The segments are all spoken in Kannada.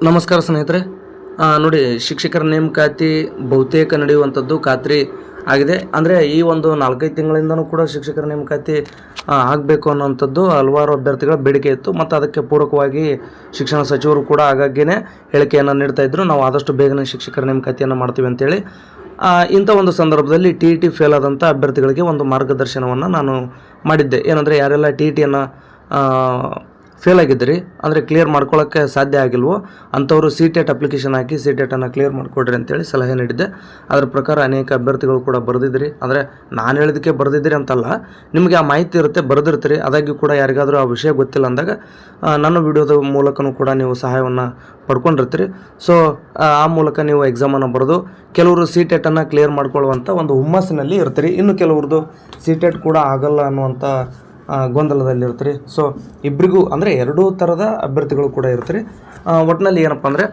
ನಮಸ್ಕಾರ ಸ್ನೇಹಿತರೆ. ನೋಡಿ, ಶಿಕ್ಷಕರ ನೇಮಕಾತಿ ಬಹುತೇಕ ನಡೆಯುವಂಥದ್ದು ಖಾತ್ರಿ ಆಗಿದೆ. ಅಂದರೆ ಈ ಒಂದು 4-5 ತಿಂಗಳಿಂದನೂ ಕೂಡ ಶಿಕ್ಷಕರ ನೇಮಕಾತಿ ಆಗಬೇಕು ಅನ್ನೋಂಥದ್ದು ಹಲವಾರು ಅಭ್ಯರ್ಥಿಗಳ ಬೇಡಿಕೆ ಇತ್ತು. ಮತ್ತು ಅದಕ್ಕೆ ಪೂರಕವಾಗಿ ಶಿಕ್ಷಣ ಸಚಿವರು ಕೂಡ ಆಗಾಗ್ಯೇ ಹೇಳಿಕೆಯನ್ನು ನೀಡ್ತಾ ಇದ್ದರು, ನಾವು ಆದಷ್ಟು ಬೇಗನೆ ಶಿಕ್ಷಕರ ನೇಮಕಾತಿಯನ್ನು ಮಾಡ್ತೀವಿ ಅಂತೇಳಿ. ಇಂಥ ಒಂದು ಸಂದರ್ಭದಲ್ಲಿ TET ಫೇಲ್ ಆದಂಥ ಅಭ್ಯರ್ಥಿಗಳಿಗೆ ಒಂದು ಮಾರ್ಗದರ್ಶನವನ್ನು ನಾನು ಮಾಡಿದ್ದೆ. ಏನಂದರೆ, ಯಾರೆಲ್ಲ TETಯನ್ನು ಫೇಲ್ ಆಗಿದ್ರಿ, ಅಂದರೆ ಕ್ಲಿಯರ್ ಮಾಡ್ಕೊಳ್ಳೋಕ್ಕೆ ಸಾಧ್ಯ ಆಗಿಲ್ವೋ ಅಂಥವರು CTET ಅಪ್ಲಿಕೇಶನ್ ಹಾಕಿ CTEಟನ್ನು ಕ್ಲಿಯರ್ ಮಾಡಿಕೊಡ್ರಿ ಅಂತೇಳಿ ಸಲಹೆ ನೀಡಿದ್ದೆ. ಅದರ ಪ್ರಕಾರ ಅನೇಕ ಅಭ್ಯರ್ಥಿಗಳು ಕೂಡ ಬರೆದಿದ್ರಿ. ಅಂದರೆ ನಾನು ಹೇಳಿದಕ್ಕೆ ಬರೆದಿದ್ದೀರಿ ಅಂತಲ್ಲ, ನಿಮಗೆ ಆ ಮಾಹಿತಿ ಇರುತ್ತೆ, ಬರೆದಿರ್ತೀರಿ. ಆದಾಗ್ಯೂ ಕೂಡ ಯಾರಿಗಾದರೂ ಆ ವಿಷಯ ಗೊತ್ತಿಲ್ಲ ಅಂದಾಗ ನನ್ನ ವಿಡಿಯೋದ ಮೂಲಕನೂ ಕೂಡ ನೀವು ಸಹಾಯವನ್ನು ಪಡ್ಕೊಂಡಿರ್ತೀರಿ. ಸೊ ಆ ಮೂಲಕ ನೀವು ಎಕ್ಸಾಮನ್ನು ಬರೆದು ಕೆಲವರು CTEಟನ್ನು ಕ್ಲಿಯರ್ ಮಾಡ್ಕೊಳ್ಳುವಂಥ ಒಂದು ಹುಮ್ಮಸ್ಸಿನಲ್ಲಿ ಇರ್ತೀರಿ. ಇನ್ನು ಕೆಲವ್ರದ್ದು CTET ಕೂಡ ಆಗಲ್ಲ ಅನ್ನುವಂಥ ಗೊಂದಲದಲ್ಲಿರ್ತೀರಿ. ಸೊ ಇಬ್ಬರಿಗೂ ಅಂದರೆ ಎರಡೂ ಥರದ ಅಭ್ಯರ್ಥಿಗಳು ಕೂಡ ಇರ್ತೀರಿ. ಒಟ್ಟಿನಲ್ಲಿ ಏನಪ್ಪ ಅಂದರೆ,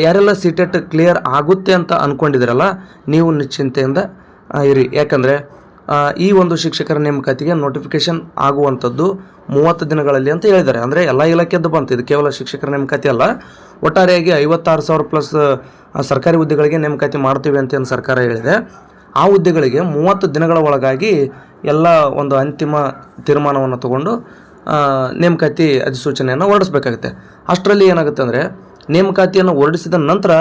ಯಾರೆಲ್ಲ CTET ಕ್ಲಿಯರ್ ಆಗುತ್ತೆ ಅಂತ ಅಂದ್ಕೊಂಡಿದ್ದೀರಲ್ಲ, ನೀವು ನಿಶ್ಚಿಂತೆಯಿಂದ ಇರಿ. ಯಾಕಂದರೆ ಈ ಒಂದು ಶಿಕ್ಷಕರ ನೇಮಕಾತಿಗೆ ನೋಟಿಫಿಕೇಷನ್ ಆಗುವಂಥದ್ದು 30 ದಿನಗಳಲ್ಲಿ ಅಂತ ಹೇಳಿದ್ದಾರೆ. ಅಂದರೆ ಎಲ್ಲ ಇಲಾಖೆದ್ದು ಬಂತು, ಇದು ಕೇವಲ ಶಿಕ್ಷಕರ ನೇಮಕಾತಿ ಅಲ್ಲ. ಒಟ್ಟಾರೆಯಾಗಿ 56,000 ಪ್ಲಸ್ ಸರ್ಕಾರಿ ಹುದ್ದೆಗಳಿಗೆ ನೇಮಕಾತಿ ಮಾಡ್ತೀವಿ ಅಂತ ಸರ್ಕಾರ ಹೇಳಿದೆ. ಆ ಹುದ್ದೆಗಳಿಗೆ 30 ದಿನಗಳ ಒಳಗಾಗಿ ಎಲ್ಲ ಒಂದು ಅಂತಿಮ ತೀರ್ಮಾನವನ್ನು ತಗೊಂಡು ನೇಮಕಾತಿ ಅಧಿಸೂಚನೆಯನ್ನು ಹೊರಡಿಸ್ಬೇಕಾಗುತ್ತೆ. ಅಷ್ಟರಲ್ಲಿ ಏನಾಗುತ್ತೆ ಅಂದರೆ, ನೇಮಕಾತಿಯನ್ನು ಹೊರಡಿಸಿದ ನಂತರ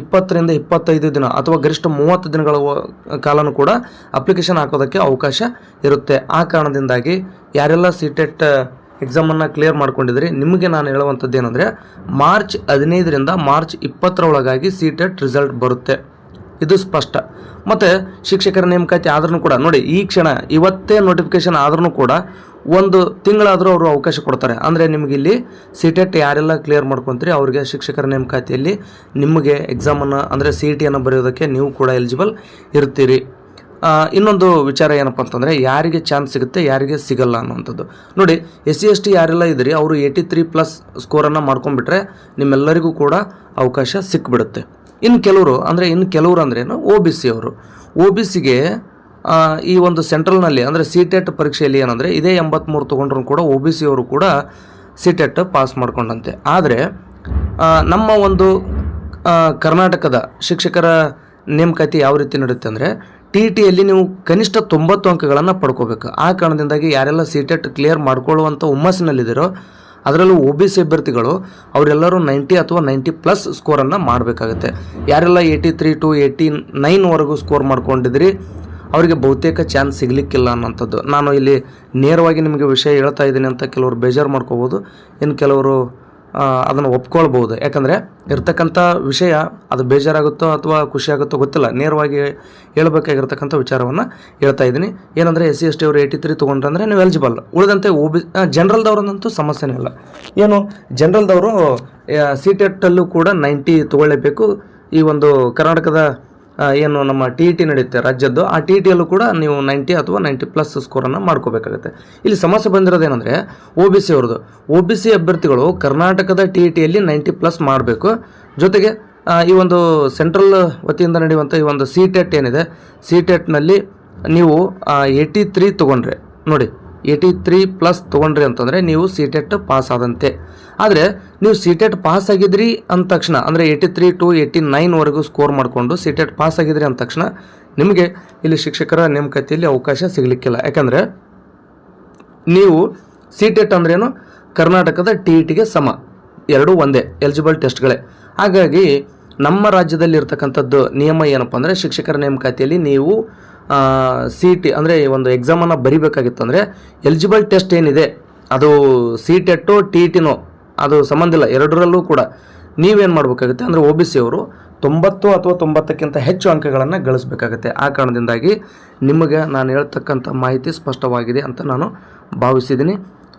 20 ರಿಂದ 25 ದಿನ ಅಥವಾ ಗರಿಷ್ಠ 30 ದಿನಗಳ ಕಾಲನೂ ಕೂಡ ಅಪ್ಲಿಕೇಶನ್ ಹಾಕೋದಕ್ಕೆ ಅವಕಾಶ ಇರುತ್ತೆ. ಆ ಕಾರಣದಿಂದಾಗಿ ಯಾರೆಲ್ಲ CTET ಎಕ್ಸಾಮನ್ನು ಕ್ಲಿಯರ್ ಮಾಡ್ಕೊಂಡಿದ್ರಿ, ನಿಮಗೆ ನಾನು ಹೇಳುವಂಥದ್ದು ಏನಂದರೆ, ಮಾರ್ಚ್ 15 ರಿಂದ ಮಾರ್ಚ್ 20 ಒಳಗಾಗಿ CTET ರಿಸಲ್ಟ್ ಬರುತ್ತೆ. ಇದು ಸ್ಪಷ್ಟ. ಮತ್ತು ಶಿಕ್ಷಕರ ನೇಮಕಾತಿ ಆದ್ರೂ ಕೂಡ ನೋಡಿ, ಈ ಕ್ಷಣ ಇವತ್ತೇ ನೋಟಿಫಿಕೇಷನ್ ಆದ್ರೂ ಕೂಡ 1 ತಿಂಗಳಾದರೂ ಅವರು ಅವಕಾಶ ಕೊಡ್ತಾರೆ. ಅಂದರೆ ನಿಮಗೆ ಇಲ್ಲಿ CTET ಯಾರೆಲ್ಲ ಕ್ಲಿಯರ್ ಮಾಡ್ಕೊತೀರಿ ಅವ್ರಿಗೆ ಶಿಕ್ಷಕರ ನೇಮಕಾತಿಯಲ್ಲಿ ನಿಮಗೆ ಎಕ್ಸಾಮನ್ನು ಅಂದರೆ CETಯನ್ನು ಬರೆಯೋದಕ್ಕೆ ನೀವು ಕೂಡ ಎಲಿಜಿಬಲ್ ಇರ್ತೀರಿ. ಇನ್ನೊಂದು ವಿಚಾರ ಏನಪ್ಪ ಅಂತಂದರೆ, ಯಾರಿಗೆ ಚಾನ್ಸ್ ಸಿಗುತ್ತೆ ಯಾರಿಗೆ ಸಿಗಲ್ಲ ಅನ್ನೋವಂಥದ್ದು. ನೋಡಿ, SC/ST ಯಾರೆಲ್ಲ ಇದ್ದೀರಿ ಅವರು 83+ ಸ್ಕೋರನ್ನು ಮಾಡ್ಕೊಂಡ್ಬಿಟ್ರೆ ನಿಮ್ಮೆಲ್ಲರಿಗೂ ಕೂಡ ಅವಕಾಶ ಸಿಕ್ಬಿಡುತ್ತೆ. ಇನ್ನು ಕೆಲವರು ಅಂದ್ರೇನು, OBC ಅವರು. OBCಗೆ ಈ ಒಂದು ಸೆಂಟ್ರಲ್ನಲ್ಲಿ ಅಂದರೆ CTET ಪರೀಕ್ಷೆಯಲ್ಲಿ ಏನಂದರೆ, ಇದೇ 83 ತೊಗೊಂಡ್ರೂ ಕೂಡ OBC ಅವರು ಕೂಡ CTET ಪಾಸ್ ಮಾಡ್ಕೊಂಡಂತೆ. ಆದರೆ ನಮ್ಮ ಒಂದು ಕರ್ನಾಟಕದ ಶಿಕ್ಷಕರ ನೇಮಕಾತಿ ಯಾವ ರೀತಿ ನಡೆಯುತ್ತೆ ಅಂದರೆ, TETಯಲ್ಲಿ ನೀವು ಕನಿಷ್ಠ 90 ಅಂಕಗಳನ್ನು ಪಡ್ಕೋಬೇಕು. ಆ ಕಾರಣದಿಂದಾಗಿ ಯಾರೆಲ್ಲ CTET ಕ್ಲಿಯರ್ ಮಾಡ್ಕೊಳ್ಳುವಂಥ ಹುಮ್ಮಸ್ಸಿನಲ್ಲಿದ್ದೀರೋ, ಅದರಲ್ಲೂ OBC ಅಭ್ಯರ್ಥಿಗಳು ಅವರೆಲ್ಲರೂ 90 ಅಥವಾ 90+ ಸ್ಕೋರನ್ನು ಮಾಡಬೇಕಾಗುತ್ತೆ. ಯಾರೆಲ್ಲ 83 to 89ವರೆಗೂ ಸ್ಕೋರ್ ಮಾಡ್ಕೊಂಡಿದ್ರಿ ಅವರಿಗೆ ಬಹುತೇಕ ಚಾನ್ಸ್ ಸಿಗಲಿಕ್ಕಿಲ್ಲ ಅನ್ನೋಂಥದ್ದು. ನಾನು ಇಲ್ಲಿ ನೇರವಾಗಿ ನಿಮಗೆ ವಿಷಯ ಹೇಳ್ತಾ ಇದ್ದೀನಿ ಅಂತ ಕೆಲವರು ಬೇಜಾರು ಮಾಡ್ಕೋಬೋದು, ಇನ್ನು ಕೆಲವರು ಅದನ್ನು ಒಪ್ಕೊಳ್ಬೋದು. ಯಾಕಂದರೆ ಇರ್ತಕ್ಕಂಥ ವಿಷಯ ಅದು ಬೇಜಾರಾಗುತ್ತೋ ಅಥವಾ ಖುಷಿಯಾಗುತ್ತೋ ಗೊತ್ತಿಲ್ಲ, ನೇರವಾಗಿ ಹೇಳಬೇಕಾಗಿರ್ತಕ್ಕಂಥ ವಿಚಾರವನ್ನು ಹೇಳ್ತಾ ಇದ್ದೀನಿ. ಏನಂದರೆ, SC/ST ಅವರು 83 ತೊಗೊಂಡ್ರೆ ನೀವು ಎಲಿಜಿಬಲ್. ಉಳಿದಂತೆ ಜನರಲ್ದವ್ರಂತೂ ಸಮಸ್ಯೆನೇ ಇಲ್ಲ. ಏನು ಜನರಲ್ದವರು CTEಟಲ್ಲೂ ಕೂಡ 90 ತೊಗೊಳ್ಳೇಬೇಕು. ಈ ಒಂದು ಕರ್ನಾಟಕದ ಏನು ನಮ್ಮ TET ನಡೆಯುತ್ತೆ ರಾಜ್ಯದ್ದು, ಆ TETಯಲ್ಲೂ ಕೂಡ ನೀವು 90 ಅಥವಾ 90+ ಸ್ಕೋರನ್ನು ಮಾಡ್ಕೋಬೇಕಾಗುತ್ತೆ. ಇಲ್ಲಿ ಸಮಸ್ಯೆ ಬಂದಿರೋದೇನೆಂದರೆ, OBC ಅವ್ರದ್ದು. OBC ಅಭ್ಯರ್ಥಿಗಳು ಕರ್ನಾಟಕದ TETಯಲ್ಲಿ 90+ ಮಾಡಬೇಕು. ಜೊತೆಗೆ ಈ ಒಂದು ಸೆಂಟ್ರಲ್ ವತಿಯಿಂದ ನಡೆಯುವಂಥ ಈ ಒಂದು CTET ಏನಿದೆ, CTEಟ್ನಲ್ಲಿ ನೀವು 83 ತೊಗೊಂಡ್ರೆ, ನೋಡಿ 83+ ತೊಗೊಂಡ್ರಿ ಅಂತಂದರೆ ನೀವು CTET ಪಾಸ್ ಆದಂತೆ. ಆದರೆ ನೀವು CTET ಪಾಸ್ ಆಗಿದ್ರಿ ಅಂದ ತಕ್ಷಣ, ಅಂದರೆ 83 to 89ವರೆಗೂ ಸ್ಕೋರ್ ಮಾಡಿಕೊಂಡು CTET ಪಾಸ್ ಆಗಿದ್ರಿ ಅಂದ ತಕ್ಷಣ ನಿಮಗೆ ಇಲ್ಲಿ ಶಿಕ್ಷಕರ ನೇಮಕಾತಿಯಲ್ಲಿ ಅವಕಾಶ ಸಿಗಲಿಕ್ಕಿಲ್ಲ. ಯಾಕಂದರೆ ನೀವು CTET ಅಂದ್ರೇನು, ಕರ್ನಾಟಕದ TETಗೆ ಸಮ, ಎರಡೂ ಒಂದೇ, ಎಲಿಜಿಬಲ್ ಟೆಸ್ಟ್ಗಳೇ. ಹಾಗಾಗಿ ನಮ್ಮ ರಾಜ್ಯದಲ್ಲಿ ಇರ್ತಕ್ಕಂಥದ್ದು ನಿಯಮ ಏನಪ್ಪ ಅಂದರೆ, ಶಿಕ್ಷಕರ ನೇಮಕಾತಿಯಲ್ಲಿ ನೀವು CT ಅಂದರೆ ಒಂದು ಎಕ್ಸಾಮನ್ನು ಬರಿಬೇಕಾಗಿತ್ತು ಅಂದರೆ ಎಲಿಜಿಬಲ್ ಟೆಸ್ಟ್ ಏನಿದೆ ಅದು CTEಟೋ TETನೋ ಅದು ಸಂಬಂಧ ಇಲ್ಲ, ಎರಡರಲ್ಲೂ ಕೂಡ ನೀವೇನು ಮಾಡಬೇಕಾಗುತ್ತೆ ಅಂದರೆ, OBC ಅವರು 90 ಅಥವಾ 90ಕ್ಕಿಂತ ಹೆಚ್ಚು ಅಂಕಗಳನ್ನು ಗಳಿಸಬೇಕಾಗುತ್ತೆ. ಆ ಕಾರಣದಿಂದಾಗಿ ನಿಮಗೆ ನಾನು ಹೇಳ್ತಕ್ಕಂಥ ಮಾಹಿತಿ ಸ್ಪಷ್ಟವಾಗಿದೆ ಅಂತ ನಾನು ಭಾವಿಸಿದ್ದೀನಿ.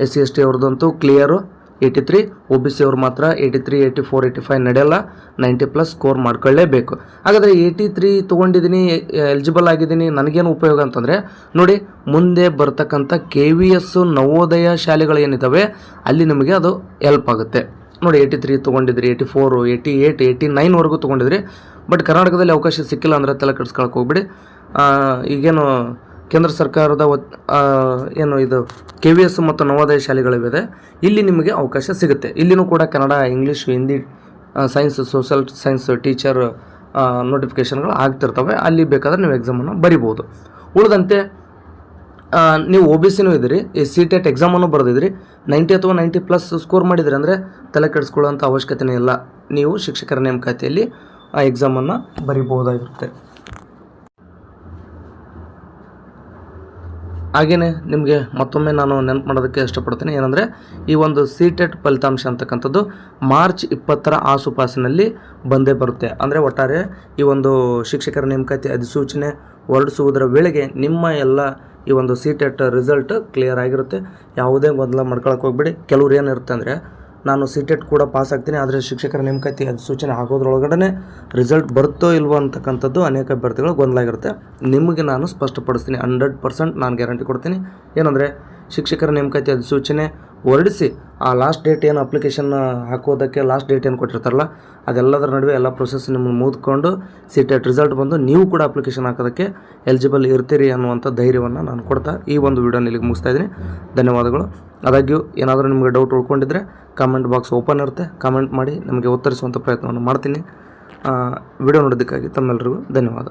SC/ST ಅವ್ರದ್ದಂತೂ ಕ್ಲಿಯರು 83, OBC ಅವರು ಮಾತ್ರ 83, 84, 85 ನಡೆಯಲ್ಲ, 90+ ಸ್ಕೋರ್ ಮಾಡ್ಕೊಳ್ಳೇಬೇಕು. ಹಾಗಾದರೆ 83 ತೊಗೊಂಡಿದ್ದೀನಿ, ಎಲಿಜಿಬಲ್ ಆಗಿದ್ದೀನಿ, ನನಗೇನು ಉಪಯೋಗ ಅಂತಂದರೆ, ನೋಡಿ ಮುಂದೆ ಬರ್ತಕ್ಕಂಥ KVS ನವೋದಯ ಶಾಲೆಗಳು ಏನಿದ್ದಾವೆ ಅಲ್ಲಿ ನಿಮಗೆ ಅದು ಹೆಲ್ಪ್ ಆಗುತ್ತೆ. ನೋಡಿ 83 ತೊಗೊಂಡಿದ್ರಿ, 84, 88, 89ವರೆಗೂ ತೊಗೊಂಡಿದ್ರಿ, ಬಟ್ ಕರ್ನಾಟಕದಲ್ಲಿ ಅವಕಾಶ ಸಿಕ್ಕಿಲ್ಲ ಅಂದರೆ ತಲೆ ಕೆಡಿಸ್ಕೊಳಕ್ಕೆ ಹೋಗ್ಬಿಡಿ. ಈಗೇನು ಕೇಂದ್ರ ಸರ್ಕಾರದ ಏನು ಇದು KVS ಮತ್ತು ನವೋದಯ ಶಾಲೆಗಳಿವೆ, ಇಲ್ಲಿ ನಿಮಗೆ ಅವಕಾಶ ಸಿಗುತ್ತೆ. ಇಲ್ಲಿನೂ ಕೂಡ Kannada, English, Hindi science social science teacher ನೋಟಿಫಿಕೇಷನ್ಗಳು ಆಗ್ತಿರ್ತವೆ. ಅಲ್ಲಿ ಬೇಕಾದ್ರೆ ನೀವು ಎಕ್ಸಾಮನ್ನು ಬರಿಬೋದು. ಉಳಿದಂತೆ ನೀವು ಒ ಬಿ ಸಿನೂ ಇದ್ದೀರಿ, ಈ CTET ಎಕ್ಸಾಮನ್ನು ಬರೆದಿದ್ರಿ, 90 ಅಥವಾ 90+ ಸ್ಕೋರ್ ಮಾಡಿದ್ರಿ ಅಂದರೆ ತಲೆ ಕೆಡಿಸ್ಕೊಳ್ಳೋಂಥ ಅವಶ್ಯಕತೆಯೇ ಇಲ್ಲ. ನೀವು ಶಿಕ್ಷಕರ ನೇಮಕಾತಿಯಲ್ಲಿ ಆ ಎಕ್ಸಾಮನ್ನು ಬರಿಬೋದಾಗಿರುತ್ತೆ. ಹಾಗೆಯೇ ನಿಮಗೆ ಮತ್ತೊಮ್ಮೆ ನಾನು ನೆನಪು ಮಾಡೋದಕ್ಕೆ ಇಷ್ಟಪಡ್ತೀನಿ, ಏನಂದರೆ ಈ ಒಂದು CTET ಫಲಿತಾಂಶ ಅಂತಕ್ಕಂಥದ್ದು ಮಾರ್ಚ್ 20 ಆಸುಪಾಸಿನಲ್ಲಿ ಬಂದೇ ಬರುತ್ತೆ. ಅಂದರೆ ಒಟ್ಟಾರೆ ಈ ಒಂದು ಶಿಕ್ಷಕರ ನೇಮಕಾತಿ ಅಧಿಸೂಚನೆ ಹೊರಡಿಸುವುದರ ವೇಳೆಗೆ ನಿಮ್ಮ ಎಲ್ಲ ಈ ಒಂದು CTET ರಿಸಲ್ಟ್ ಕ್ಲಿಯರ್ ಆಗಿರುತ್ತೆ. ಯಾವುದೇ ಗೊಂದಲ ಮಾಡ್ಕೊಳಕ್ಕೆ ಹೋಗ್ಬೇಡಿ. ಕೆಲವ್ರು ಏನಿರುತ್ತೆ ಅಂದರೆ ನಾನು CTET ಕೂಡ ಪಾಸ್ ಆಗ್ತೀನಿ, ಆದರೆ ಶಿಕ್ಷಕರ ನೇಮಕಾತಿ ಅಧಿಸೂಚನೆ ಆಗೋದ್ರೊಳಗಡೆ ರಿಸಲ್ಟ್ ಬರುತ್ತೋ ಇಲ್ವೋ ಅಂತಕ್ಕಂಥದ್ದು ಅನೇಕ ಅಭ್ಯರ್ಥಿಗಳು ಗೊಂದಲ ಆಗಿರುತ್ತೆ. ನಿಮಗೆ ನಾನು ಸ್ಪಷ್ಟಪಡಿಸ್ತೀನಿ, 100% ನಾನು ಗ್ಯಾರಂಟಿ ಕೊಡ್ತೀನಿ. ಏನಂದರೆ ಶಿಕ್ಷಕರ ನೇಮಕಾತಿ ಅಧಿಸೂಚನೆ ಹೊರಡಿಸಿ ಆ ಲಾಸ್ಟ್ ಡೇಟ್ ಏನು ಅಪ್ಲಿಕೇಶನ್ ಹಾಕೋದಕ್ಕೆ ಲಾಸ್ಟ್ ಡೇಟ್ ಏನು ಕೊಟ್ಟಿರ್ತಾರಲ್ಲ, ಅದೆಲ್ಲದರ ನಡುವೆ ಎಲ್ಲ ಪ್ರೊಸೆಸ್ ನಿಮ್ಮನ್ನು ಮುಗಿದುಕೊಂಡು CTET ರಿಸಲ್ಟ್ ಬಂದು ನೀವು ಕೂಡ ಅಪ್ಲಿಕೇಶನ್ ಹಾಕೋದಕ್ಕೆ ಎಲಿಜಿಬಲ್ ಇರ್ತೀರಿ ಅನ್ನುವಂಥ ಧೈರ್ಯವನ್ನು ನಾನು ಕೊಡ್ತಾ ಈ ಒಂದು ವಿಡಿಯೋನ ಇಲ್ಲಿಗೆ ಮುಗಿಸ್ತಾ ಇದ್ದೀನಿ. ಧನ್ಯವಾದಗಳು. ಆದಾಗ್ಯೂ ಏನಾದರೂ ನಿಮಗೆ ಡೌಟ್ ಉಳ್ಕೊಂಡಿದ್ರೆ ಕಾಮೆಂಟ್ ಬಾಕ್ಸ್ ಓಪನ್ ಇರುತ್ತೆ, ಕಾಮೆಂಟ್ ಮಾಡಿ ನಿಮಗೆ ಉತ್ತರಿಸುವಂಥ ಪ್ರಯತ್ನವನ್ನು ಮಾಡ್ತೀನಿ. ವಿಡಿಯೋ ನೋಡೋದಕ್ಕಾಗಿ ತಮ್ಮೆಲ್ಲರಿಗೂ ಧನ್ಯವಾದ.